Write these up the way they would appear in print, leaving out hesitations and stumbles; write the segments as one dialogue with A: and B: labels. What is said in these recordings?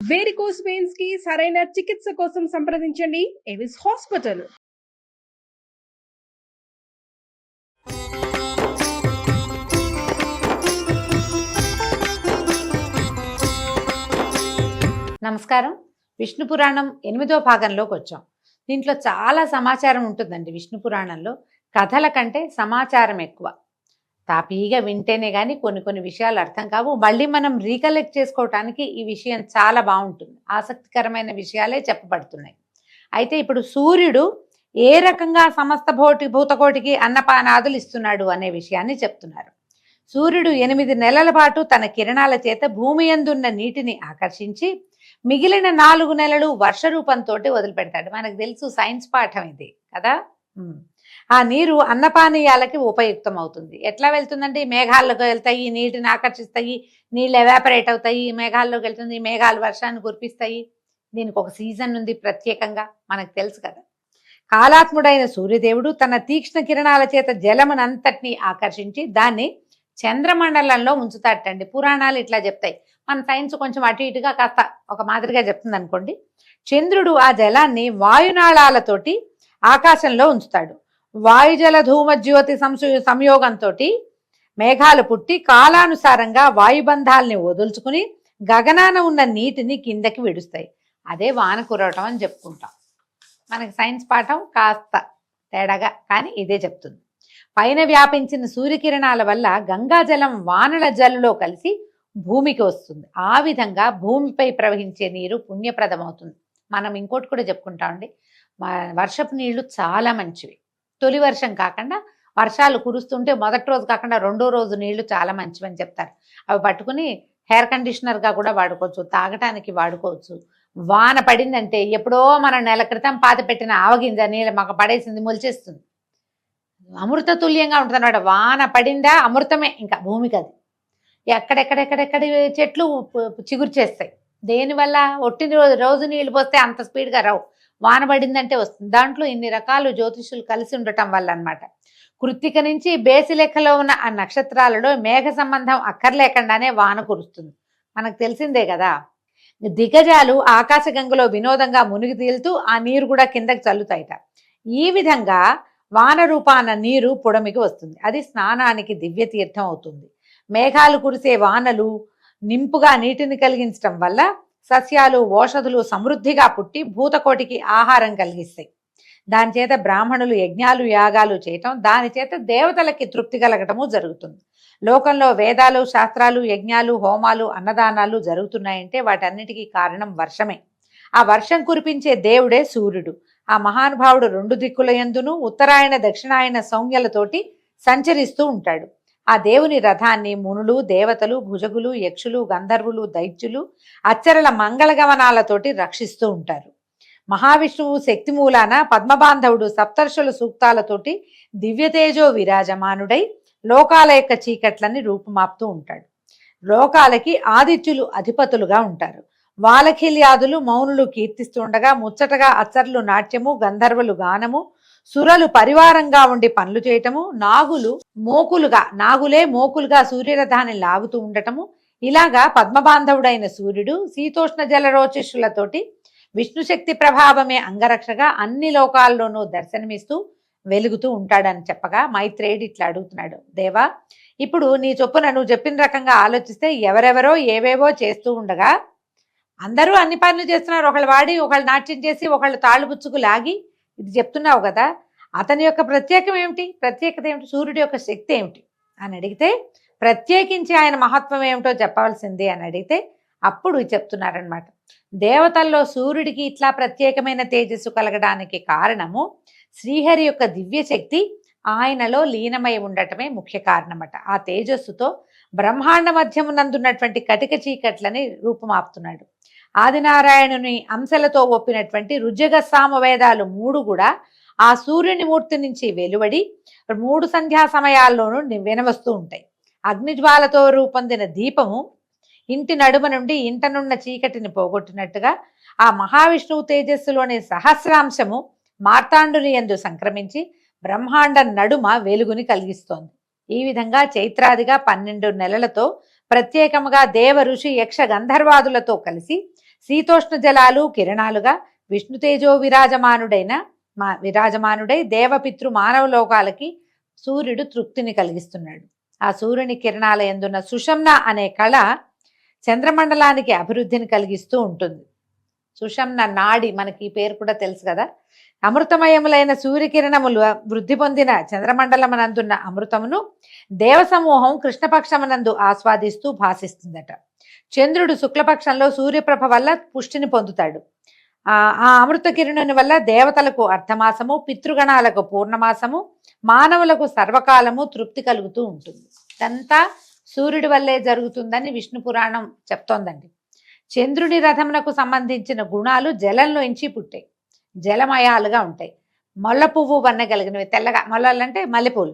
A: Varicose veins కి సరైన చికిత్స కోసం సంప్రదించండి ఎవిస్ హాస్పిటల్.
B: నమస్కారం. విష్ణు పురాణం 8వ భాగంలోకి వచ్చాం. దీంట్లో చాలా సమాచారం ఉంటుందండి. విష్ణు పురాణంలో కథల కంటే సమాచారం ఎక్కువ. తాపీగా వింటేనే కానీ కొన్ని విషయాలు అర్థం కావు. మళ్ళీ మనం రీకలెక్ట్ చేసుకోవటానికి ఈ విషయం చాలా బాగుంటుంది. ఆసక్తికరమైన విషయాలే చెప్పబడుతున్నాయి. అయితే ఇప్పుడు సూర్యుడు ఏ రకంగా సమస్త భూతకోటికి అన్నపానాదులు ఇస్తున్నాడు అనే విషయాన్ని చెప్తున్నారు. సూర్యుడు 8 నెలల పాటు తన కిరణాల చేత భూమి యందున్న నీటిని ఆకర్షించి మిగిలిన 4 నెలలు వర్ష రూపంతో వదిలిపెడతాడు. మనకు తెలుసు, సైన్స్ పాఠం ఇది కదా. ఆ నీరు అన్నపానీయాలకి ఉపయుక్తం అవుతుంది. ఎట్లా వెళ్తుందంటే మేఘాల్లోకి వెళ్తాయి, నీటిని ఆకర్షిస్తాయి, నీళ్ళు ఎవాపరేట్ అవుతాయి, మేఘాల్లోకి వెళ్తుంది, మేఘాలు వర్షాన్ని కురిపిస్తాయి. దీనికి ఒక సీజన్ ఉంది ప్రత్యేకంగా, మనకు తెలుసు కదా. కాలాత్ముడైన సూర్యదేవుడు తన తీక్ష్ణ కిరణాల చేత జలమునంతటినీ ఆకర్షించి దాన్ని చంద్రమండలంలో ఉంచుతాటండి. పురాణాలు ఇట్లా చెప్తాయి. మన సైన్స్ కొంచెం అటు ఇటుగా కాస్త ఒక మాదిరిగా చెప్తుంది అనుకోండి. చంద్రుడు ఆ జలాన్ని వాయునాళాలతోటి ఆకాశంలో ఉంచుతాడు. వాయుజల ధూమజ్యోతి సంయోగంతో మేఘాలు పుట్టి కాలానుసారంగా వాయుబంధాలని వదులుచుకుని గగనాన ఉన్న నీటిని కిందకి విడుస్తాయి. అదే వాన కురవటం అని చెప్పుకుంటాం. మనకి సైన్స్ పాఠం కాస్త తేడాగా కానీ ఇదే చెప్తుంది. పైన వ్యాపించిన సూర్యకిరణాల వల్ల గంగాజలం వానల జల్లులో కలిసి భూమికి వస్తుంది. ఆ విధంగా భూమిపై ప్రవహించే నీరు పుణ్యప్రదమవుతుంది. మనం ఇంకోటి కూడా చెప్పుకుంటామండి, వర్షపు నీళ్లు చాలా మంచివి. తొలి వర్షం కాకుండా వర్షాలు కురుస్తుంటే మొదటి రోజు కాకుండా 2వ రోజు నీళ్లు చాలా మంచివని చెప్తారు. అవి పట్టుకుని హెయిర్ కండిషనర్గా కూడా వాడుకోవచ్చు, తాగటానికి వాడుకోవచ్చు. వాన పడిందంటే ఎప్పుడో మన నెల క్రితం పాత పెట్టిన ఆవగింజ నీళ్ళు మాకు పడేసింది మొలిచేస్తుంది. అమృత తుల్యంగా ఉంటుంది అన్నమాట. వాన పడిందా అమృతమే ఇంకా భూమికి. అది ఎక్కడెక్కడెక్కడెక్కడి చెట్లు చిగురు చేస్తాయి. దేనివల్ల? ఒట్టిన రోజు నీళ్లు పోస్తే అంత స్పీడ్గా రావు, వాన పడిందంటే వస్తుంది. దాంట్లో ఇన్ని రకాలు జ్యోతిషులు కలిసి ఉండటం వల్ల అనమాట. కృత్తిక నుంచి బేసి లెక్కలో ఉన్న ఆ నక్షత్రాలలో మేఘ సంబంధం అక్కర్లేకుండానే వాన కురుస్తుంది. మనకు తెలిసిందే కదా. దిగజాలు ఆకాశగంగలో వినోదంగా మునిగి తేలుతూ ఆ నీరు కూడా కిందకి చల్లుతాయిట. ఈ విధంగా వాన రూపాన నీరు పుడమికి వస్తుంది. అది స్నానానికి దివ్య తీర్థం అవుతుంది. మేఘాలు కురిసే వానలు నింపుగా నీటిని కలిగించడం వల్ల సస్యాలు ఓషధులు సమృద్ధిగా పుట్టి భూతకోటికి ఆహారం కలిగిస్తాయి. దాని చేత బ్రాహ్మణులు యజ్ఞాలు యాగాలు చేయటం, దాని చేత దేవతలకి తృప్తి కలగటము జరుగుతుంది. లోకంలో వేదాలు శాస్త్రాలు యజ్ఞాలు హోమాలు అన్నదానాలు జరుగుతున్నాయంటే వాటన్నిటికీ కారణం వర్షమే. ఆ వర్షం కురిపించే దేవుడే సూర్యుడు. ఆ మహానుభావుడు 2 దిక్కుల యందును ఉత్తరాయణ దక్షిణాయన సౌమ్యలతోటి సంచరిస్తూ ఉంటాడు. ఆ దేవుని రథాన్ని మునులు దేవతలు భుజగులు యక్షులు గంధర్వులు దైత్యులు అచ్చరల మంగళగమనాలతోటి రక్షిస్తూ ఉంటారు. మహావిష్ణువు శక్తి మూలాన పద్మబాంధవుడు సప్తర్షుల సూక్తాలతోటి దివ్యతేజో విరాజమానుడై లోకాల యొక్క చీకట్లని రూపుమాపుతూ ఉంటాడు. లోకాలకి ఆదిత్యులు అధిపతులుగా ఉంటారు. వాలఖిల్యాదులు మౌనులు కీర్తిస్తుండగా ముచ్చటగా అచ్చర్లు నాట్యము గంధర్వులు గానము సురలు పరివారంగా ఉండి పనులు చేయటము నాగులే మోకులుగా సూర్యరథాన్ని లాగుతూ ఉండటము, ఇలాగా పద్మబాంధవుడైన సూర్యుడు శీతోష్ణ జలరోచిష్యులతోటి విష్ణుశక్తి ప్రభావమే అంగరక్షగా అన్ని లోకాల్లోనూ దర్శనమిస్తూ వెలుగుతూ ఉంటాడని చెప్పగా మైత్రేయుడు ఇట్లా అడుగుతున్నాడు, దేవా, ఇప్పుడు నీ చొప్పున నువ్వు చెప్పిన రకంగా ఆలోచిస్తే ఎవరెవరో ఏవేవో చేస్తూ ఉండగా అందరూ అన్ని పనులు చేస్తున్నారు. ఒకళ్ళు వాడి ఒకళ్ళు నాట్యం చేసి ఒకళ్ళు తాళ్ళుబుచ్చుకు లాగి ఇది చెప్తున్నావు కదా, అతని యొక్క ప్రత్యేకత ఏమిటి, సూర్యుడి యొక్క శక్తి ఏమిటి అని అడిగితే, ప్రత్యేకించి ఆయన మహత్వం ఏమిటో చెప్పవలసిందే అని అడిగితే అప్పుడు చెప్తున్నారనమాట. దేవతల్లో సూర్యుడికి ఇట్లా ప్రత్యేకమైన తేజస్సు కలగడానికి కారణము శ్రీహరి యొక్క దివ్య శక్తి ఆయనలో లీనమై ఉండటమే ముఖ్య కారణమట. ఆ తేజస్సుతో బ్రహ్మాండ మధ్యమునందున్నటువంటి కటిక చీకట్లని రూపుమాపుతున్నాడు. ఆదినారాయణుని అంశలతో ఒప్పినటువంటి రుజగ సామవేదాలు 3 కూడా ఆ సూర్యుని మూర్తి నుంచి వెలువడి 3 సంధ్యా సమయాల్లోనూ వినవస్తూ ఉంటాయి. అగ్నిజ్వాలతో రూపొందిన దీపము ఇంటి నడుమ నుండి ఇంటనున్న చీకటిని పోగొట్టినట్టుగా ఆ మహావిష్ణువు తేజస్సులోని సహస్రాంశము మార్తాండుని యందు సంక్రమించి బ్రహ్మాండ నడుమ వెలుగుని కలిగిస్తోంది. ఈ విధంగా చైత్రాదిగా 12 నెలలతో ప్రత్యేకముగా దేవ ఋషి యక్ష గంధర్వాదులతో కలిసి శీతోష్ణ జలాలు కిరణాలుగా విష్ణు తేజో విరాజమానుడై దేవపితృ మానవ లోకాలకి సూర్యుడు తృప్తిని కలిగిస్తున్నాడు. ఆ సూర్యుని కిరణాల యందున్న సుషమ్న అనే కళ చంద్రమండలానికి అభివృద్ధిని కలిగిస్తూ ఉంటుంది. సుషమ్న నాడి, మనకి ఈ పేరు కూడా తెలుసు కదా. అమృతమయములైన సూర్యకిరణములు వృద్ధి పొందిన చంద్రమండలమునందున్న అమృతమును దేవసమూహం కృష్ణపక్షమునందు ఆస్వాదిస్తూ భాసిస్తుందట. చంద్రుడు శుక్లపక్షంలో సూర్యప్రభ వల్ల పుష్టిని పొందుతాడు. ఆ అమృత కిరణుని వల్ల దేవతలకు అర్ధమాసము, పితృగణాలకు పూర్ణమాసము, మానవులకు సర్వకాలము తృప్తి కలుగుతూ ఉంటుంది. ఇదంతా సూర్యుడి వల్లే జరుగుతుందని విష్ణు పురాణం చెప్తోందండి. చంద్రుడి రథమునకు సంబంధించిన గుణాలు జలంలోంచి పుట్టాయి, జలమయాలుగా ఉంటాయి. మొల్ల పువ్వు వన్న కలిగినవి, తెల్లగా మొల్లలంటే మల్లెపూలు.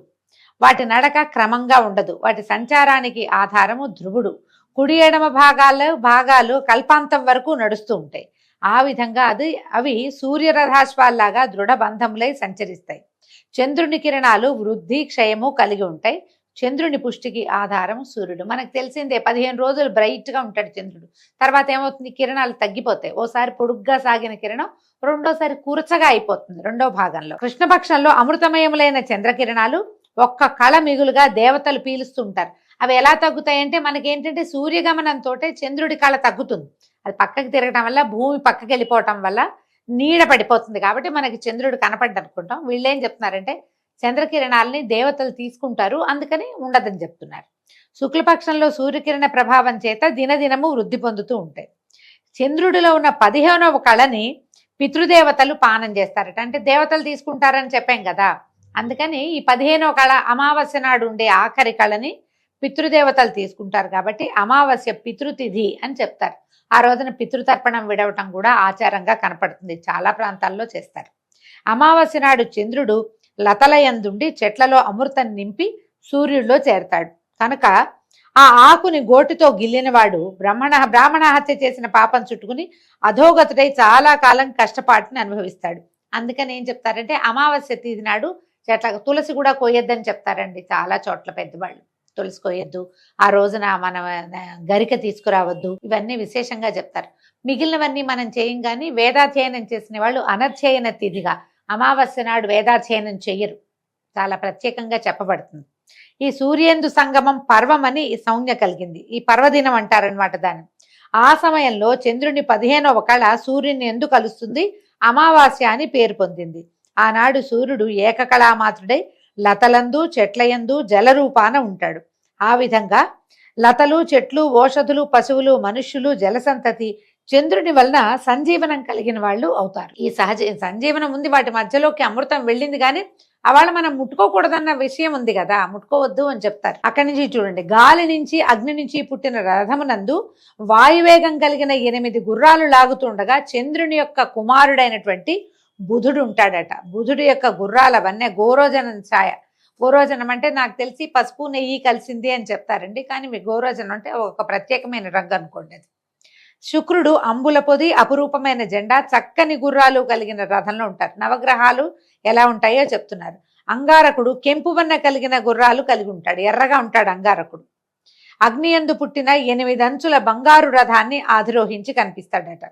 B: వాటి నడక క్రమంగా ఉండదు. వాటి సంచారానికి ఆధారము ధ్రువుడు. కుడి ఎడమ భాగాలు కల్పాంతం వరకు నడుస్తూ ఉంటాయి. ఆ విధంగా అవి సూర్యరథాశ్వాల్లాగా దృఢ బంధములై సంచరిస్తాయి. చంద్రుని కిరణాలు వృద్ధి క్షయము కలిగి ఉంటాయి. చంద్రుని పుష్టికి ఆధారం సూర్యుడు. మనకు తెలిసిందే, 15 రోజులు బ్రైట్ గా ఉంటాడు చంద్రుడు. తర్వాత ఏమవుతుంది, కిరణాలు తగ్గిపోతాయి. ఓసారి పొడుగ్గా సాగిన కిరణం రెండోసారి కూర్చగా అయిపోతుంది రెండో భాగంలో. కృష్ణపక్షంలో అమృతమయములైన చంద్రకిరణాలు ఒక్క కళ మిగులుగా దేవతలు పీలుస్తూ ఉంటారు. అవి ఎలా తగ్గుతాయంటే, మనకేంటంటే సూర్యగమనంతో చంద్రుడి కళ తగ్గుతుంది. అది పక్కకి తిరగడం వల్ల, భూమి పక్కకి వెళ్ళిపోవటం వల్ల నీడ పడిపోతుంది. కాబట్టి మనకి చంద్రుడు కనపడ్డ అనుకుంటాం. వీళ్ళేం చెప్తున్నారంటే చంద్రకిరణాలని దేవతలు తీసుకుంటారు, అందుకని ఉండదని చెప్తున్నారు. శుక్లపక్షంలో సూర్యకిరణ ప్రభావం చేత దినదినము వృద్ధి పొందుతూ ఉంటాయి. చంద్రుడిలో ఉన్న 15వ కళని పితృదేవతలు పానం చేస్తారట. అంటే దేవతలు తీసుకుంటారని చెప్పాం కదా, అందుకని ఈ 15వ కళ అమావాస్య నాడు ఉండే ఆఖరి కళని పితృదేవతలు తీసుకుంటారు. కాబట్టి అమావాస్య పితృతిథి అని చెప్తారు. ఆ రోజున పితృతర్పణం విడవటం కూడా ఆచారంగా కనపడుతుంది, చాలా ప్రాంతాల్లో చేస్తారు. అమావాస్య నాడు చంద్రుడు లతలయందుండి చెట్లలో అమృతం నింపి సూర్యుడిలో చేరతాడు. కనుక ఆ ఆకుని గోటితో గిల్లినవాడు బ్రాహ్మణ హత్య చేసిన పాపం చుట్టుకుని అధోగతుడై చాలా కాలం కష్టపాటుని అనుభవిస్తాడు. అందుకని ఏం చెప్తారంటే అమావాస్య తిథి నాడు చెట్ల తులసి కూడా కోయొద్దని చెప్తారండి. చాలా చోట్ల పెద్దవాళ్ళు తులసి కోయొద్దు, ఆ రోజున మనం గరిక తీసుకురావద్దు, ఇవన్నీ విశేషంగా చెప్తారు. మిగిలినవన్నీ మనం చేయం. కానీ వేదాధ్యయనం చేసిన వాళ్ళు అనధ్యయన తిథిగా అమావాస్య నాడు వేదాధ్యయనం చెయ్యరు, చాలా ప్రత్యేకంగా చెప్పబడుతుంది. ఈ సూర్యేందు సంగమం పర్వం అని ఈ సంజ్ఞ కలిగింది. ఈ పర్వదినం అంటారనమాట దాన్ని. ఆ సమయంలో చంద్రుని 15వ కళ సూర్యుని ఎందు కలుస్తుంది, అమావాస్య అని పేరు పొందింది. ఆనాడు సూర్యుడు ఏకకళామాత్రుడై లతలందు చెట్లయందు జలరూపాన ఉంటాడు. ఆ విధంగా లతలు, చెట్లు, ఓషధులు, పశువులు, మనుష్యులు, జలసంతతి చంద్రుని వలన సంజీవనం కలిగిన వాళ్ళు అవుతారు. ఈ సంజీవనం ఉంది, వాటి మధ్యలోకి అమృతం వెళ్ళింది, కానీ అవాళ మనం ముట్టుకోకూడదన్న విషయం ఉంది కదా, ముట్టుకోవద్దు అని చెప్తారు. అక్కడి నుంచి చూడండి, గాలి నుంచి అగ్ని నుంచి పుట్టిన రథమునందు వాయువేగం కలిగిన 8 గుర్రాలు లాగుతుండగా చంద్రుని యొక్క కుమారుడైనటువంటి బుధుడు ఉంటాడట. బుధుడు యొక్క గుర్రాల వన్నె గోరోజనం ఛాయ. గోరోజనం అంటే నాకు తెలిసి పసుపు నెయ్యి కలిసింది అని చెప్తారండి, కానీ మీ గోరోజనం అంటే ఒక ప్రత్యేకమైన రంగు అనుకోండి. అది శుక్రుడు అంబుల పొది, అపురూపమైన జెండా, చక్కని గుర్రాలు కలిగిన రథంలో ఉంటారు. నవగ్రహాలు ఎలా ఉంటాయో చెప్తున్నారు. అంగారకుడు కెంపు వన్న కలిగిన గుర్రాలు కలిగి ఉంటాడు, ఎర్రగా ఉంటాడు అంగారకుడు. అగ్నియందు పుట్టిన 8 అంచుల బంగారు రథాన్ని ఆధిరోహించి కనిపిస్తాడట.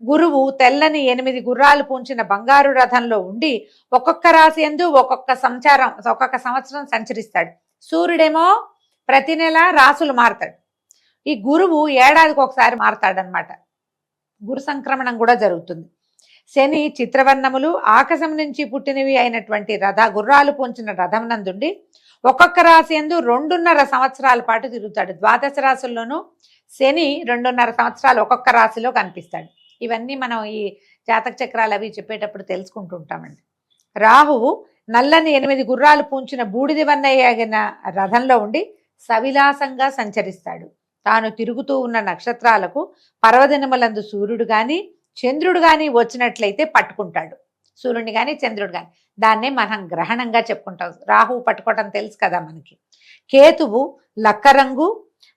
B: గురువు తెల్లని 8 గుర్రాలు పూంచిన బంగారు రథంలో ఉండి ఒక్కొక్క రాశి యందు ఒక్కొక్క సంవత్సరం సంచరిస్తాడు. సూర్యుడేమో ప్రతి నెల రాసులు మారుతాడు. ఈ గురువు ఏడాదికి ఒకసారి మారతాడనమాట. గురు సంక్రమణం కూడా జరుగుతుంది. శని చిత్రవర్ణములు ఆకాశం నుంచి పుట్టినవి అయినటువంటి గుర్రాలు పూంచిన రథం నందుండి ఒక్కొక్క రాశి యందు 2.5 సంవత్సరాల పాటు తిరుగుతాడు. ద్వాదశ రాశుల్లోనూ శని 2.5 సంవత్సరాలు ఒక్కొక్క రాశిలో కనిపిస్తాడు. ఇవన్నీ మనం ఈ జాతక చక్రాలు అవి చెప్పేటప్పుడు తెలుసుకుంటూ ఉంటామండి. రాహువు నల్లని 8 గుర్రాలు పూంచిన బూడిది వన్నయ్యగిన రథంలో ఉండి సవిలాసంగా సంచరిస్తాడు. తాను తిరుగుతూ ఉన్న నక్షత్రాలకు పర్వదినములందు సూర్యుడు గాని చంద్రుడు గాని వచ్చినట్లయితే పట్టుకుంటాడు. సూర్యుని గాని చంద్రుడు గాని, దాన్నే మనం గ్రహణంగా చెప్పుకుంటాం. రాహువు పట్టుకోవటం తెలుసు కదా మనకి. కేతువు లక్కరంగు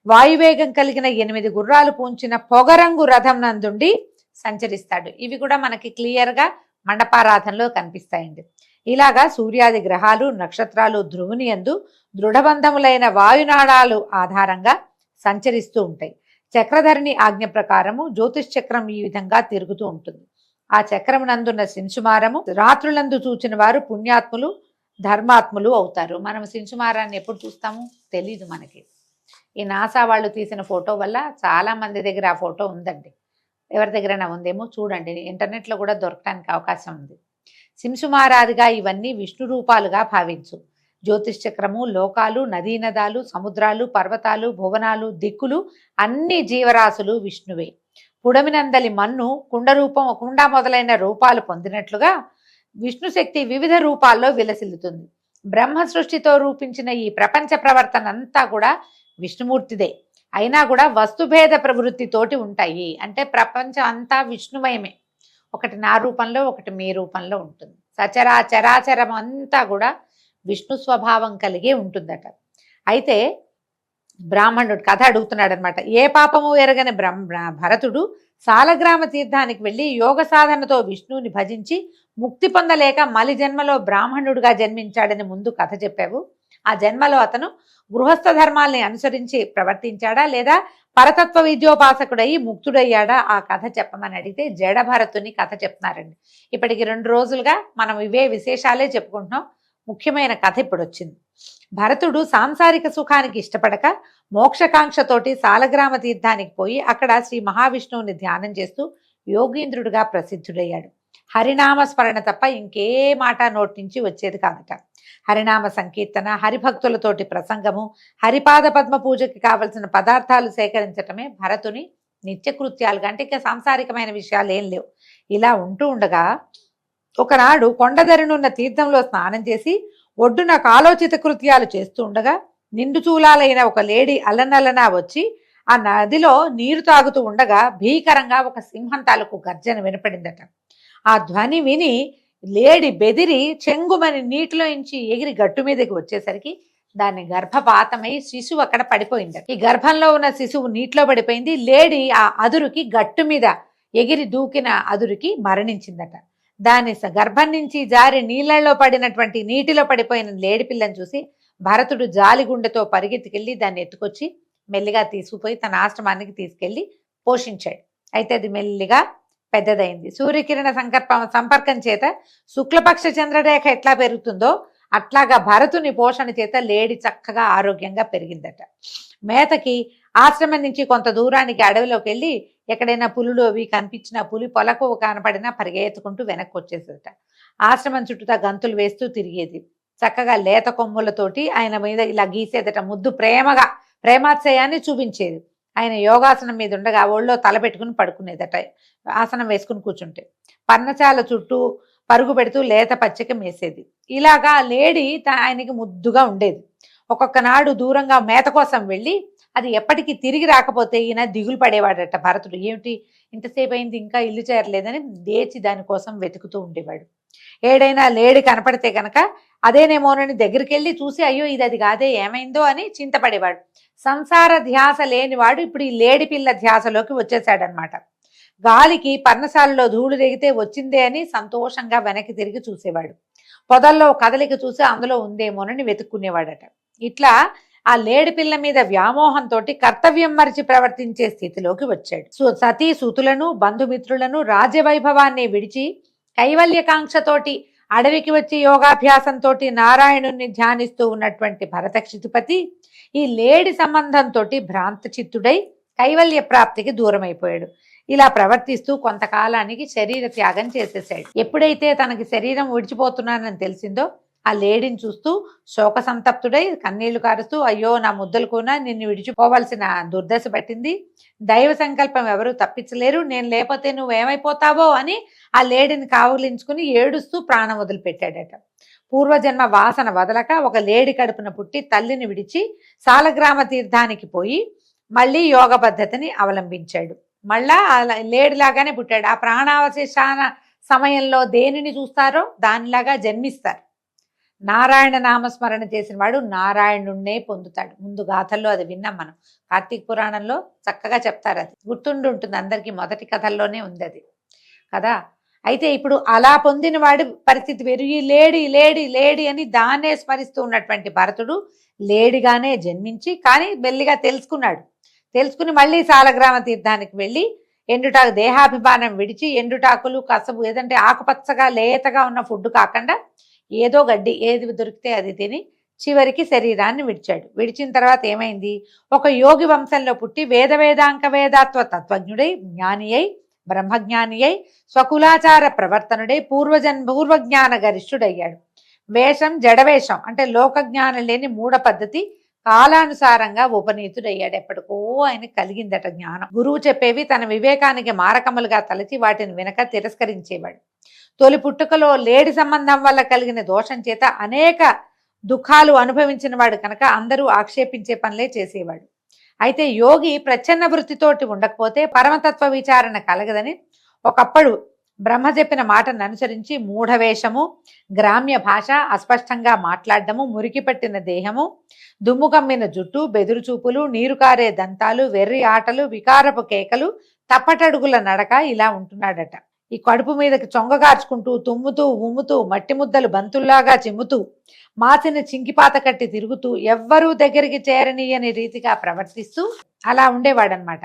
B: వాయువేగం కలిగిన 8 గుర్రాలు పూంచిన పొగరంగు రథం నందుండి సంచరిస్తాడు. ఇవి కూడా మనకి క్లియర్గా మండపారాధనలో కనిపిస్తాయండి. ఇలాగా సూర్యాది గ్రహాలు, నక్షత్రాలు ధ్రువుని యందు దృఢబంధములైన వాయునాళాలు ఆధారంగా సంచరిస్తూ ఉంటాయి. చక్రధరుని ఆజ్ఞ ప్రకారము జ్యోతిష్ చక్రం ఈ విధంగా తిరుగుతూ ఉంటుంది. ఆ చక్రమునందున్న శింసుమారము రాత్రులందు చూచిన వారు పుణ్యాత్ములు ధర్మాత్ములు అవుతారు. మనం శింసుమారాన్ని ఎప్పుడు చూస్తాము తెలీదు మనకి. ఈ నాసా వాళ్ళు తీసిన ఫోటో వల్ల చాలా మంది దగ్గర ఆ ఫోటో ఉందండి. ఎవరి దగ్గరైనా ఉందేమో చూడండి, ఇంటర్నెట్లో కూడా దొరకడానికి అవకాశం ఉంది. శింసుమారాదిగా ఇవన్నీ విష్ణు రూపాలుగా భావించు. జ్యోతిష్ చక్రము, లోకాలు, నదీనదాలు, సముద్రాలు, పర్వతాలు, భువనాలు, దిక్కులు అన్ని జీవరాశులు విష్ణువే. పుడమినందలి మన్ను కుండ మొదలైన రూపాలు పొందినట్లుగా విష్ణు శక్తి వివిధ రూపాల్లో విలసిల్లుతుంది. బ్రహ్మ సృష్టితో రూపించిన ఈ ప్రపంచ ప్రవర్తన అంతా కూడా విష్ణుమూర్తిదే. అయినా కూడా వస్తుభేద ప్రవృత్తితోటి ఉంటాయి. అంటే ప్రపంచం అంతా విష్ణుమయమే. ఒకటి నా రూపంలో, ఒకటి మీ రూపంలో ఉంటుంది. చరాచరం అంతా కూడా విష్ణు స్వభావం కలిగే ఉంటుందట. అయితే బ్రాహ్మణుడు కథ అడుగుతున్నాడు అనమాట. ఏ పాపము ఎరగని భరతుడు సాలగ్రామ తీర్థానికి వెళ్ళి యోగ సాధనతో విష్ణువుని భజించి ముక్తి పొందలేక మలి జన్మలో బ్రాహ్మణుడిగా జన్మించాడని ముందు కథ చెప్పావు. ఆ జన్మలో అతను గృహస్థ ధర్మాల్ని అనుసరించి ప్రవర్తించాడా లేదా పరతత్వ విద్యోపాసకుడై ముక్తుడయ్యాడా? ఆ కథ చెప్పమని అడిగితే జడ భరతుని కథ చెప్తున్నారండి. ఇప్పటికి 2 రోజులుగా మనం ఇవే విశేషాలే చెప్పుకుంటున్నాం. ముఖ్యమైన కథ ఇప్పుడు వచ్చింది. భరతుడు సాంసారిక సుఖానికి ఇష్టపడక మోక్షకాంక్షతోటి సాలగ్రామ తీర్థానికి పోయి అక్కడ శ్రీ మహావిష్ణువుని ధ్యానం చేస్తూ యోగీంద్రుడిగా ప్రసిద్ధుడయ్యాడు. హరినామ స్మరణ తప్ప ఇంకే మాట నోటి నుంచి వచ్చేది కాదట. హరినామ సంకీర్తన, హరిభక్తులతోటి ప్రసంగము, హరిపాద పద్మ పూజకి కావలసిన పదార్థాలు సేకరించటమే భరతుని నిత్యకృత్యాలుగా. అంటే ఇక సాంసారికమైన విషయాలు ఏం లేవు. ఇలా ఉంటూ ఉండగా ఒకనాడు కొండదరినున్న తీర్థంలో స్నానం చేసి ఒడ్డున కాలోచిత కృత్యాలు చేస్తూ ఉండగా నిండు చూలాలైన ఒక లేడీ అల్లనల్లనా వచ్చి ఆ నదిలో నీరు తాగుతూ ఉండగా భీకరంగా ఒక సింహం తాలూకు గర్జన వినపడిందట. ఆ ధ్వని విని లేడి బెదిరి చెంగుమని నీటిలో నుంచి ఎగిరి గట్టు మీదకి వచ్చేసరికి దాని గర్భపాతమై శిశువు అక్కడ పడిపోయిందట. ఈ గర్భంలో ఉన్న శిశువు నీటిలో పడిపోయింది. లేడి ఆ అదురుకి గట్టు మీద ఎగిరి దూకిన అదురుకి మరణించిందట. దాని గర్భం నుంచి జారి నీళ్లలో పడినటువంటి నీటిలో పడిపోయిన లేడి పిల్లని చూసి భరతుడు జాలిగుండెతో పరిగెత్తుకెళ్ళి దాన్ని ఎత్తుకొచ్చి మెల్లిగా తీసుకుపోయి తన ఆశ్రమానికి తీసుకెళ్లి పోషించాడు. అయితే అది మెల్లిగా పెద్దదైంది. సూర్యకిరణ సంపర్కం చేత శుక్లపక్ష చంద్రరేఖ ఎట్లా పెరుగుతుందో అట్లాగా భరతుని పోషణ చేత లేడి చక్కగా ఆరోగ్యంగా పెరిగిందట. మేతకి ఆశ్రమం నుంచి కొంత దూరానికి అడవిలోకి వెళ్ళి ఎక్కడైనా పులులు అవి కనిపించినా, పులి పొలకు కనపడినా పరిగెత్తుకుంటూ వెనక్కి వచ్చేసేదట. ఆశ్రమం చుట్టూతా గంతులు వేస్తూ తిరిగేది. చక్కగా లేత కొమ్ములతోటి ఆయన మీద ఇలా గీసేదట. ముద్దు ప్రేమగా ప్రేమాశ్రయాన్ని చూపించేది. ఆయన యోగాసనం మీద ఉండగా ఒళ్ళో తల పెట్టుకుని పడుకునేదట. ఆసనం వేసుకుని కూర్చుంటే పర్ణశాల చుట్టూ పరుగు పెడుతూ లేత పచ్చిక మేసేది. ఇలాగా లేడీ ఆయనకి ముద్దుగా ఉండేది. ఒక్కొక్క నాడు దూరంగా మేత కోసం వెళ్ళి అది ఎప్పటికీ తిరిగి రాకపోతే ఈయన దిగులు పడేవాడట. భరతుడు ఏమిటి ఇంతసేపు అయింది ఇంకా ఇల్లు చేరలేదని లేచి దానికోసం వెతుకుతూ ఉండేవాడు. ఏడైనా లేడి కనపడితే కనుక అదేనేమోనని దగ్గరికి వెళ్ళి చూసి అయ్యో ఇది అది కాదే ఏమైందో అని చింతపడేవాడు. సంసార ధ్యాస లేనివాడు ఇప్పుడు ఈ లేడి పిల్ల ధ్యాసలోకి వచ్చేసాడనమాట. గాలికి పర్ణశాలలో ధూళి రేగితే వచ్చిందే అని సంతోషంగా వెనక్కి తిరిగి చూసేవాడు. పొదల్లో కదలిక చూసి అందులో ఉందేమోనని వెతుక్కునేవాడట. ఇట్లా ఆ లేడి పిల్ల మీద వ్యామోహంతో కర్తవ్యం మరిచి ప్రవర్తించే స్థితిలోకి వచ్చాడు. సతీ సుతులను, బంధుమిత్రులను, రాజ్యవైభవాన్ని విడిచి కైవల్యకాంక్షతోటి అడవికి వచ్చి యోగాభ్యాసంతో నారాయణుణ్ణి ధ్యానిస్తూ ఉన్నటువంటి భరత క్షితిపతి ఈ లేడి సంబంధంతో భ్రాంత చిత్తుడై కైవల్య ప్రాప్తికి దూరమైపోయాడు. ఇలా ప్రవర్తిస్తూ కొంతకాలానికి శరీర త్యాగం చేసేసాడు. ఎప్పుడైతే తనకి శరీరం విడిచిపోతున్నానని తెలిసిందో ఆ లేడిని చూస్తూ శోక సంతప్తుడై కన్నీళ్లు కారుస్తూ అయ్యో నా ముద్దలుకున్నా నిన్ను విడిచిపోవలసిన దుర్దశ పట్టింది, దైవ సంకల్పం ఎవరు తప్పించలేరు, నేను లేకపోతే నువ్వేమైపోతావో అని ఆ లేడిని కావులించుకుని ఏడుస్తూ ప్రాణం వదిలిపెట్టాడట. పూర్వజన్మ వాసన వదలక ఒక లేడి కడుపున పుట్టి తల్లిని విడిచి సాలగ్రామ తీర్థానికి పోయి మళ్ళీ యోగ పద్ధతిని అవలంబించాడు. మళ్ళా లేడిలాగానే పుట్టాడు. ఆ ప్రాణావశేషాన సమయంలో దేనిని చూస్తారో దానిలాగా జన్మిస్తారు. నారాయణ నామస్మరణ చేసిన వాడు నారాయణుణ్ణే పొందుతాడు. ముందు గాథల్లో అది విన్నాం మనం. కార్తీక పురాణంలో చక్కగా చెప్తారు. అది గుర్తుండి ఉంటుంది అందరికీ. మొదటి కథల్లోనే ఉంది అది కదా. అయితే ఇప్పుడు అలా పొందిన వాడి పరిస్థితి వేరు. ఈ లేడి లేడి లేడి అని దాన్నే స్మరిస్తూ ఉన్నటువంటి భరతుడు లేడిగానే జన్మించి కానీ మెల్లిగా తెలుసుకున్నాడు. తెలుసుకుని మళ్ళీ సాలగ్రామ తీర్థానికి వెళ్ళి ఎండుటాకు దేహాభిమానం విడిచి ఎండుటాకులు కసబు ఏదంటే ఆకుపచ్చగా లేతగా ఉన్న ఫుడ్ కాకుండా ఏదో గడ్డి ఏది దొరికితే అది తిని చివరికి శరీరాన్ని విడిచాడు. విడిచిన తర్వాత ఏమైంది? ఒక యోగి వంశంలో పుట్టి వేదాంక వేదాత్వ తత్వజ్ఞుడై జ్ఞాని అయి బ్రహ్మజ్ఞాని అయి స్వకులాచార ప్రవర్తనుడై పూర్వజ్ఞాన గరిష్ఠుడయ్యాడు. వేషం జడవేషం అంటే లోకజ్ఞానం లేని మూఢ పద్ధతి కాలానుసారంగా ఉపనీతుడయ్యాడు. ఎప్పటికో ఆయనకు కలిగిందట జ్ఞానం. గురువు చెప్పేవి తన వివేకానికి మారకములుగా తలచి వాటిని వినక తిరస్కరించేవాడు. తొలి పుట్టుకలో లేడి సంబంధం వల్ల కలిగిన దోషం చేత అనేక దుఃఖాలు అనుభవించిన వాడు కనుక అందరూ ఆక్షేపించే పనులే చేసేవాడు. అయితే యోగి ప్రచ్ఛన్న వృత్తితోటి ఉండకపోతే పరమతత్వ విచారణ కలగదని ఒకప్పుడు బ్రహ్మ చెప్పిన మాటను అనుసరించి మూఢవేషము, గ్రామ్య భాష, అస్పష్టంగా మాట్లాడడము, మురికి పట్టిన దేహము, దుమ్ము కమ్మిన జుట్టు, బెదురు చూపులు, నీరు కారే దంతాలు, వెర్రి ఆటలు, వికారపు కేకలు, తప్పటడుగుల నడక ఇలా ఉంటున్నాడట. ఈ కడుపు మీదకి చొంగగార్చుకుంటూ తుమ్ముతూ ఉమ్ముతూ మట్టి ముద్దలు బంతుల్లాగా చిమ్ముతూ మాసిన చింకిపాత కట్టి తిరుగుతూ ఎవ్వరూ దగ్గరికి చేరనీయని రీతిగా ప్రవర్తిస్తూ అలా ఉండేవాడనమాట.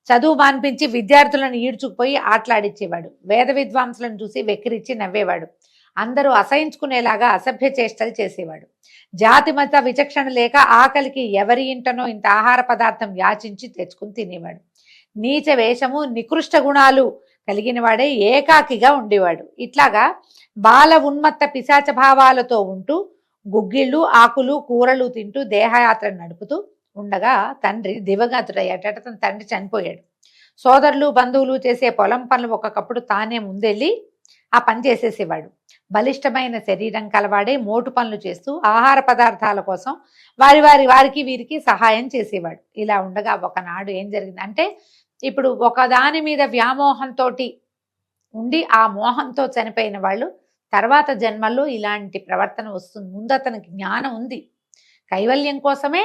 B: చదువు మాన్పించి విద్యార్థులను ఈడ్చుకుపోయి ఆటలాడిచ్చేవాడు. వేద విద్వాంసులను చూసి వెక్కిరిచ్చి నవ్వేవాడు. అందరూ అసహించుకునేలాగా అసభ్య చేష్టలు చేసేవాడు. జాతి మత విచక్షణ లేక ఆకలికి ఎవరి ఇంటనో ఇంత ఆహార పదార్థం యాచించి తెచ్చుకుని తినేవాడు. నీచ వేషము, నికృష్ట గుణాలు కలిగిన వాడే ఏకాకిగా ఉండేవాడు. ఇట్లాగా బాల ఉన్మత్త పిశాచ భావాలతో ఉంటూ గుగ్గిళ్ళు, ఆకులు, కూరలు తింటూ దేహయాత్ర నడుపుతూ ఉండగా తండ్రి దివగతుడయ్యాట. తన తండ్రి చనిపోయాడు. సోదరులు బంధువులు చేసే పొలం పనులు ఒకప్పుడు తానే ముందెళ్ళి ఆ పని చేసేసేవాడు. బలిష్టమైన శరీరం కలవాడే మోటు పనులు చేస్తూ ఆహార పదార్థాల కోసం వారికి వీరికి సహాయం చేసేవాడు. ఇలా ఉండగా ఒకనాడు ఏం జరిగింది అంటే, ఇప్పుడు ఒకదాని మీద వ్యామోహంతో ఉండి ఆ మోహంతో చనిపోయిన వాళ్ళు తర్వాత జన్మల్లో ఇలాంటి ప్రవర్తన వస్తుంది. ముందు అతనికి జ్ఞానం ఉంది, కైవల్యం కోసమే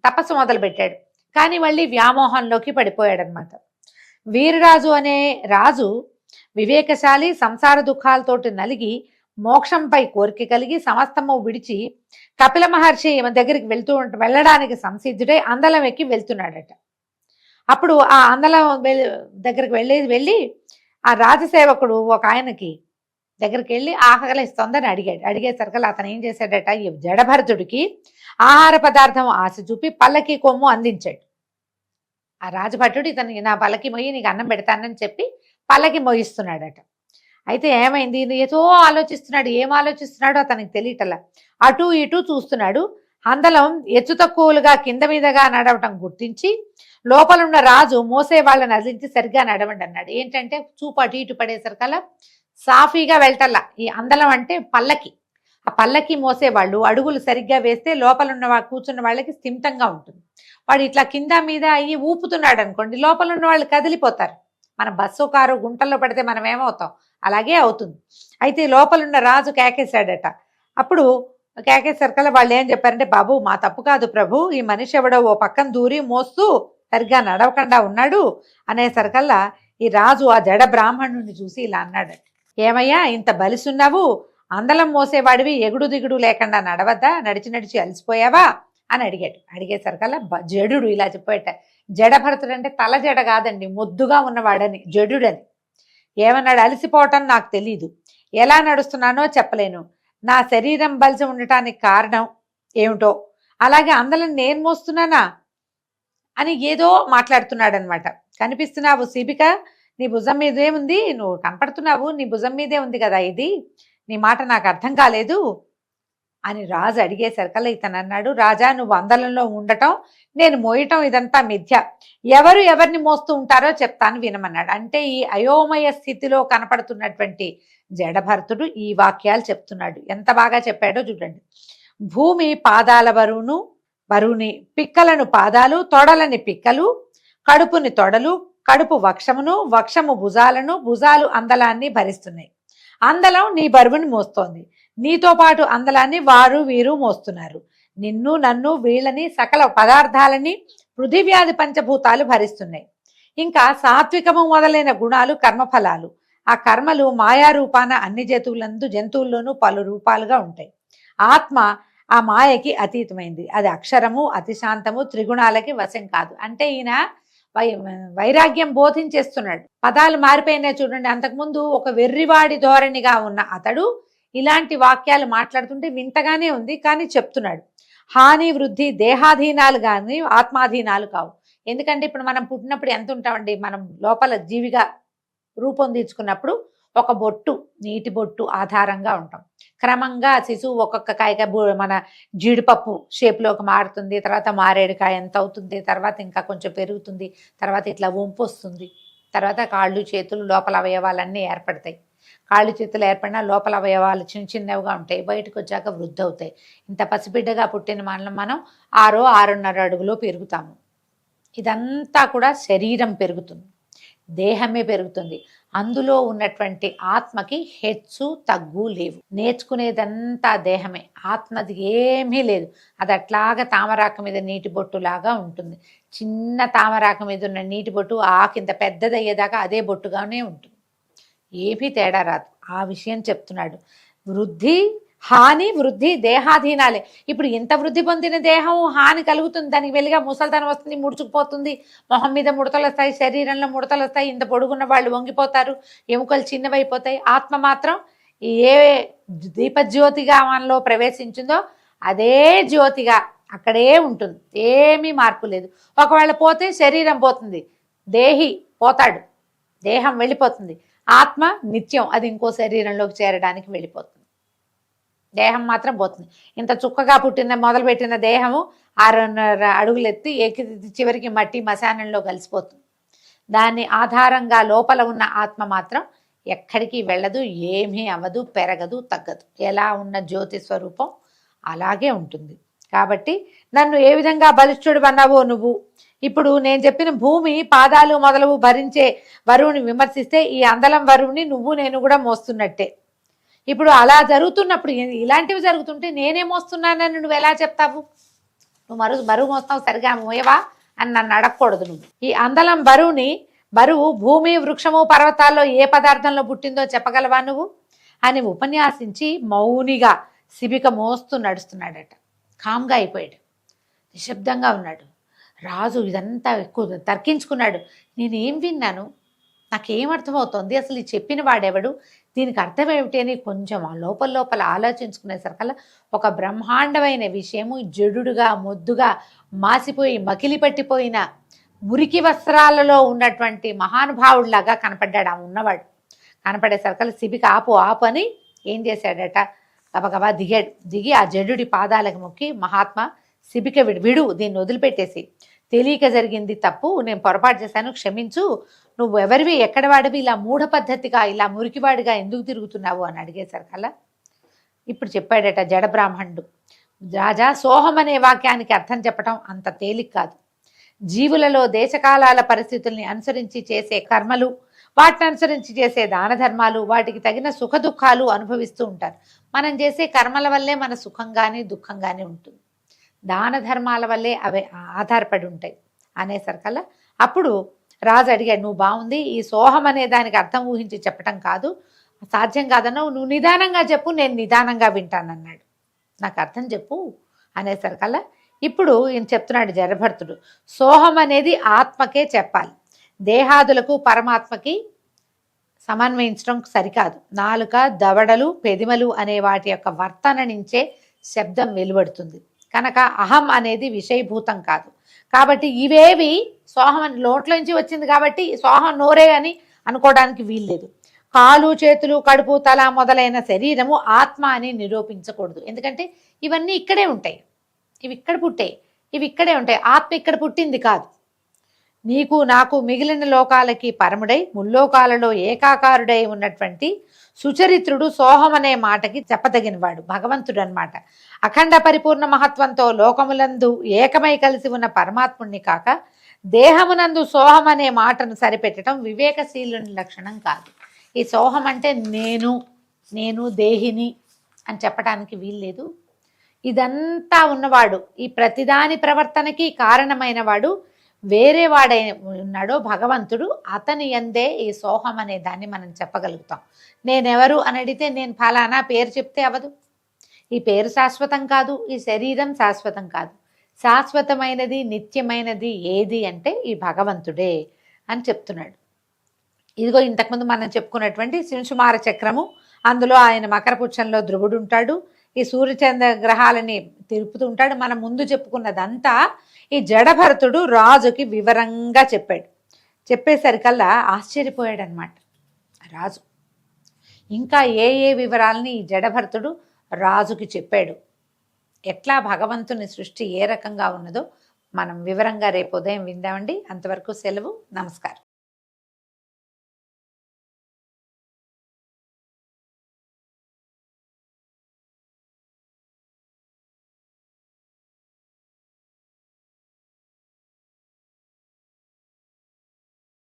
B: తపస్సు మొదలుపెట్టాడు, కానీ మళ్ళీ వ్యామోహంలోకి పడిపోయాడనమాట. వీరరాజు అనే రాజు వివేకశాలి, సంసార దుఃఖాలతోటి నలిగి మోక్షంపై కోరిక కలిగి సమస్తము విడిచి కపిల మహర్షి దగ్గరికి వెళ్ళడానికి సంసిద్ధుడై అందలం ఎక్కి వెళ్తున్నాడట. అప్పుడు ఆ అందలం దగ్గరికి వెళ్ళి ఆ రాజసేవకుడు ఒక ఆయనకి దగ్గరికి వెళ్ళి ఆకలిస్తోందని అడిగేసరికి అతను ఏం చేశాడట, ఈ జడభరతుడికి ఆహార పదార్థం ఆశ చూపి పల్లకి కొమ్ము అందించాడు. ఆ రాజభటుడు ఇతను నా పల్లకి మొయ్యి నీకు అన్నం పెడతానని చెప్పి పల్లకి మోయిస్తున్నాడట. అయితే ఏమైంది, ఏదో ఆలోచిస్తున్నాడు. ఏం ఆలోచిస్తున్నాడో అతనికి తెలియటలా. అటు ఇటు చూస్తున్నాడు. అందలం ఎత్తు తక్కువలుగా కింద మీదగా నడవటం గుర్తించి లోపలున్న రాజు మోసే వాళ్ళని అదిలించి సరిగ్గా నడవండి అన్నాడు. ఏంటంటే చూపు అటు ఇటు పడేసరికల్లా సాఫీగా వెళ్ళటల్లా. ఈ అందలం అంటే పల్లకి. ఆ పల్లకి మోసేవాళ్ళు అడుగులు సరిగ్గా వేస్తే లోపలున్న కూర్చున్న వాళ్ళకి స్థిమితంగా ఉంటుంది. వాడు ఇట్లా కింద మీద అయ్యి ఊపుతున్నాడు అనుకోండి, లోపల ఉన్న వాళ్ళు కదిలిపోతారు. మన బస్సు కారు గుంటల్లో పడితే మనం ఏమవుతాం, అలాగే అవుతుంది. అయితే లోపలున్న రాజు కేకేశాడట. అప్పుడు కేకేసరికల్లా వాళ్ళు ఏం చెప్పారంటే, బాబు మా తప్పు కాదు ప్రభు, ఈ మనిషి ఎవడో ఓ పక్కన దూరి మోస్తూ సరిగ్గా నడవకుండా ఉన్నాడు అనేసరికల్లా ఈ రాజు ఆ జడ బ్రాహ్మణుడిని చూసి ఇలా అన్నాడు, ఏమయ్యా ఇంత బలిసున్నావు, అందలం మోసేవాడివి ఎగుడు దిగుడు లేకుండా నడవద్దా, నడిచి అలసిపోయావా అని అడిగేసరికల్లా జడు ఇలా చెప్పేట. జడభరతుడు అంటే తల జడ కాదండి, మొద్దుగా ఉన్నవాడని జడుడని. ఏమన్నాడు, అలసిపోవటం నాకు తెలీదు, ఎలా నడుస్తున్నానో చెప్పలేను, నా శరీరం బలిసి ఉండటానికి కారణం ఏమిటో, అలాగే అందలం నేను మోస్తున్నానా అని ఏదో మాట్లాడుతున్నాడు అనమాట. కనిపిస్తున్నావు శిబిక, నీ భుజం మీదే ఉంది, నువ్వు కనపడుతున్నావు, నీ భుజం మీదే ఉంది కదా ఇది, నీ మాట నాకు అర్థం కాలేదు అని రాజు అడిగేసరికల్లా ఇతను అన్నాడు, రాజా నువ్వు అందలంలో ఉండటం నేను మోయటం ఇదంతా మిథ్య, ఎవరు ఎవరిని మోస్తూ ఉంటారో చెప్తాను వినమన్నాడు. అంటే ఈ అయోమయ స్థితిలో కనపడుతున్నటువంటి జడభరతుడు ఈ వాక్యాలు చెప్తున్నాడు. ఎంత బాగా చెప్పాడో చూడండి. భూమి పాదాల బరువుని, పిక్కలను పాదాలు, తొడలని పిక్కలు, కడుపుని తొడలు, కడుపు వక్షమును, వక్షము భుజాలను, భుజాలు అందలాన్ని భరిస్తున్నాయి. అందలం నీ బరువుని మోస్తోంది, నీతో పాటు అందలాన్ని వారు వీరు మోస్తున్నారు. నిన్ను నన్ను వీళ్ళని సకల పదార్థాలని పృథివ్యాధి పంచభూతాలు భరిస్తున్నాయి. ఇంకా సాత్వికము మొదలైన గుణాలు కర్మఫలాలు. ఆ కర్మలు మాయారూపాన అన్ని జంతువుల్లోనూ పలు రూపాలుగా ఉంటాయి. ఆత్మ ఆ మాయకి అతీతమైంది, అది అక్షరము, అతిశాంతము, త్రిగుణాలకి వశం కాదు. అంటే ఈయన వైరాగ్యం బోధించేస్తున్నాడు. పదాలు మారిపోయినాయి చూడండి. అంతకుముందు ఒక వెర్రివాడి ధోరణిగా ఉన్న అతడు ఇలాంటి వాక్యాలు మాట్లాడుతుంటే వింతగానే ఉంది, కానీ చెప్తున్నాడు. హాని వృద్ధి దేహాధీనాలు కానీ ఆత్మాధీనాలు కావు. ఎందుకంటే ఇప్పుడు మనం పుట్టినప్పుడు ఎంత ఉంటామండి, మనం లోపల జీవిగా రూపొందించుకున్నప్పుడు ఒక బొట్టు, నీటి బొట్టు ఆధారంగా ఉంటాం. క్రమంగా శిశువు ఒక్కొక్క కాయగా మన జీడిపప్పు షేప్లోకి మారుతుంది, తర్వాత మారేడుకాయ ఎంత అవుతుంది, తర్వాత ఇంకా కొంచెం పెరుగుతుంది, తర్వాత ఇట్లా వంపు వస్తుంది, తర్వాత కాళ్ళు చేతులు లోపల అవయవాలన్నీ ఏర్పడతాయి. కాళ్ళు చేతులు ఏర్పడినా లోపల అవయవాలు చిన్న చిన్నవిగా ఉంటాయి, బయటకు వచ్చాక వృద్ధి అవుతాయి. ఇంత పసిబిడ్డగా పుట్టిన మనం 6-6.5 అడుగులో పెరుగుతాము. ఇదంతా కూడా శరీరం పెరుగుతుంది, దేహమే పెరుగుతుంది. అందులో ఉన్నటువంటి ఆత్మకి హెచ్చు తగ్గు లేవు. నేర్చుకునేదంతా దేహమే, ఆత్మది ఏమీ లేదు. అది అట్లాగా తామరాకు మీద నీటి బొట్టులాగా ఉంటుంది. చిన్న తామరాకు మీద ఉన్న నీటి బొట్టు ఆకింత పెద్దదయ్యేదాకా అదే బొట్టుగానే ఉంటుంది, ఏమీ తేడా రాదు. ఆ విషయం చెప్తున్నాడు. వృద్ధి హాని వృద్ధి దేహాధీనాలే. ఇప్పుడు ఇంత వృద్ధి పొందిన దేహం హాని కలుగుతుంది, దానికి వెలిగా ముసల్తనం వస్తుంది, ముడుచుకుపోతుంది, మొహం మీద ముడతలు వస్తాయి, శరీరంలో ముడతలు వస్తాయి, ఇంత పొడుగున్న వాళ్ళు వంగిపోతారు, ఎముకలు చిన్నవైపోతాయి. ఆత్మ మాత్రం ఏ దీపజ్యోతిగా మనలో ప్రవేశించిందో అదే జ్యోతిగా అక్కడే ఉంటుంది, ఏమీ మార్పు లేదు. ఒకవేళ పోతే శరీరం పోతుంది, దేహి పోతాడు, దేహం వెళ్ళిపోతుంది. ఆత్మ నిత్యం అది ఇంకో శరీరంలోకి చేరడానికి వెళ్ళిపోతుంది, దేహం మాత్రం పోతుంది. ఇంత చుక్కగా పుట్టిన మొదలుపెట్టిన దేహము 6.5 అడుగులు ఎత్తి చివరికి మట్టి మశానంలో కలిసిపోతుంది. దాన్ని ఆధారంగా లోపల ఉన్న ఆత్మ మాత్రం ఎక్కడికి వెళ్ళదు, ఏమీ అవ్వదు, పెరగదు, తగ్గదు. ఎలా ఉన్న జ్యోతి స్వరూపం అలాగే ఉంటుంది. కాబట్టి నన్ను ఏ విధంగా బలిష్ఠుడు అన్నావో నువ్వు, ఇప్పుడు నేను చెప్పిన భూమి పాదాలు మొదలవు భరించే వరువుని విమర్శిస్తే ఈ అందలం వరువుని నువ్వు నేను కూడా మోస్తున్నట్టే. ఇప్పుడు అలా జరుగుతున్నప్పుడు ఇలాంటివి జరుగుతుంటే నేనే మోస్తున్నానని నువ్వు ఎలా చెప్తావు? నువ్వు బరువు మోస్తావు, సరిగా మోయవా అని నన్ను అడగకూడదు. నువ్వు ఈ అందలం బరువు భూమి వృక్షము పర్వతాల్లో ఏ పదార్థంలో పుట్టిందో చెప్పగలవా నువ్వు అని ఉపన్యాసించి మౌనిగా శిబిక మోస్తూ నడుస్తున్నాడట. కామ్గా అయిపోయాడు, నిశ్శబ్దంగా ఉన్నాడు. రాజు ఇదంతా ఎక్కువ తర్కించుకున్నాడు. నేనేం విన్నాను, నాకేం అర్థమవుతోంది, అసలు ఈ చెప్పిన వాడెవడు, దీనికి అర్థం ఏమిటి అని కొంచెం లోపల ఆలోచించుకునేసరికల్లా ఒక బ్రహ్మాండమైన విషయము జడుడుగా మొద్దుగా మాసిపోయి మకిలి పట్టిపోయిన మురికి వస్త్రాలలో ఉన్నటువంటి మహానుభావుడిలాగా కనపడ్డాడు. ఆ ఉన్నవాడు కనపడేసరికల్లా శిబిక ఆపు అని ఏం చేశాడట, గబగబా దిగి ఆ జడుడి పాదాలకు మొక్కి, మహాత్మా శిబిక విడు, దీన్ని వదిలిపెట్టేసి, తెలియక జరిగింది తప్పు, నేను పొరపాటు చేశాను, క్షమించు, నువ్వు ఎవరివి, ఎక్కడ వాడివి, ఇలా మూఢ పద్ధతిగా ఇలా మురికివాడిగా ఎందుకు తిరుగుతున్నావు అని అడిగేసరికల్లా ఇప్పుడు చెప్పాడట జడబ్రాహ్మణుడు, రాజా సోహం అనే వాక్యానికి అర్థం చెప్పడం అంత తేలిక కాదు. జీవులలో దేశకాలాల పరిస్థితుల్ని అనుసరించి చేసే కర్మలు, వాటిని అనుసరించి చేసే దాన ధర్మాలు, వాటికి తగిన సుఖ దుఃఖాలు అనుభవిస్తూ ఉంటారు. మనం చేసే కర్మల వల్లే మన సుఖంగానే దుఃఖంగానే ఉంటుంది, దాన ధర్మాల వల్లే అవి ఆధారపడి ఉంటాయి అనేసరికల్లా అప్పుడు రాజు అడిగాడు, నువ్వు బాగుంది, ఈ సోహం అనే దానికి అర్థం ఊహించి చెప్పటం కాదు, సాధ్యం కాదన్నావు, నువ్వు నిదానంగా చెప్పు, నేను నిదానంగా వింటానన్నాడు. నాకు అర్థం చెప్పు అనేసరికల్లా ఇప్పుడు ఈయన చెప్తున్నాడు జడభర్తుడు, సోహం అనేది ఆత్మకే చెప్పాలి, దేహాదులకు పరమాత్మకి సమన్వయించడం సరికాదు. నాలుక, దవడలు, పెదిమలు అనే వాటి యొక్క వర్తన నుంచే శబ్దం వెలువడుతుంది కనుక అహం అనేది విషయభూతం కాదు. కాబట్టి ఇవేవి సోహం నోట్లోంచి వచ్చింది కాబట్టి సోహం నోరే అని అనుకోవడానికి వీల్లేదు. కాలు, చేతులు, కడుపు, తల మొదలైన శరీరము ఆత్మ అని నిరూపించకూడదు. ఎందుకంటే ఇవన్నీ ఇక్కడే ఉంటాయి, ఇవి ఇక్కడ పుట్టాయి, ఇవి ఇక్కడే ఉంటాయి. ఆత్మ ఇక్కడ పుట్టింది కాదు. నీకు నాకు మిగిలిన లోకాలకి పరముడై ముల్లోకాలలో ఏకాకారుడై ఉన్నటువంటి సుచరిత్రుడు సోహం అనే మాటకి చెప్పదగినవాడు భగవంతుడు అన్నమాట. అఖండ పరిపూర్ణ మహత్వంతో లోకములందు ఏకమై కలిసి ఉన్న పరమాత్ముణ్ణి కాక దేహమునందు సోహం అనే మాటను సరిపెట్టడం వివేకశీలుని లక్షణం కాదు. ఈ సోహం అంటే నేను దేహిని అని చెప్పడానికి వీల్లేదు. ఇదంతా ఉన్నవాడు, ఈ ప్రతిదాని ప్రవర్తనకి కారణమైన వాడు వేరే వాడై ఉన్నాడో భగవంతుడు, అతని యందే ఈ సోహం అనే దాన్ని మనం చెప్పగలుగుతాం. నేనెవరు అని అడిగితే నేను ఫలానా పేరు చెప్తే అవదు. ఈ పేరు శాశ్వతం కాదు, ఈ శరీరం శాశ్వతం కాదు. శాశ్వతమైనది నిత్యమైనది ఏది అంటే ఈ భగవంతుడే అని చెప్తున్నాడు. ఇదిగో ఇంతకుముందు మనం చెప్పుకున్నటువంటి శింశుమార చక్రము, అందులో ఆయన మకర పుచ్చంలో ధ్రువుడు ఉంటాడు, ఈ సూర్యచంద్ర గ్రహాలని తిరుపుతూ ఉంటాడు. మనం ముందు చెప్పుకున్నదంతా ఈ జడభరతుడు రాజుకి వివరంగా చెప్పాడు. చెప్పేసరికల్లా ఆశ్చర్యపోయాడు అనమాట రాజు. ఇంకా ఏ ఏ వివరాలని ఈ జడభరతుడు రాజుకి చెప్పాడు, ఎట్లా భగవంతుని సృష్టి ఏ రకంగా ఉన్నదో మనం వివరంగా రేపు ఉదయం విందామండి. అంతవరకు సెలవు, నమస్కారం.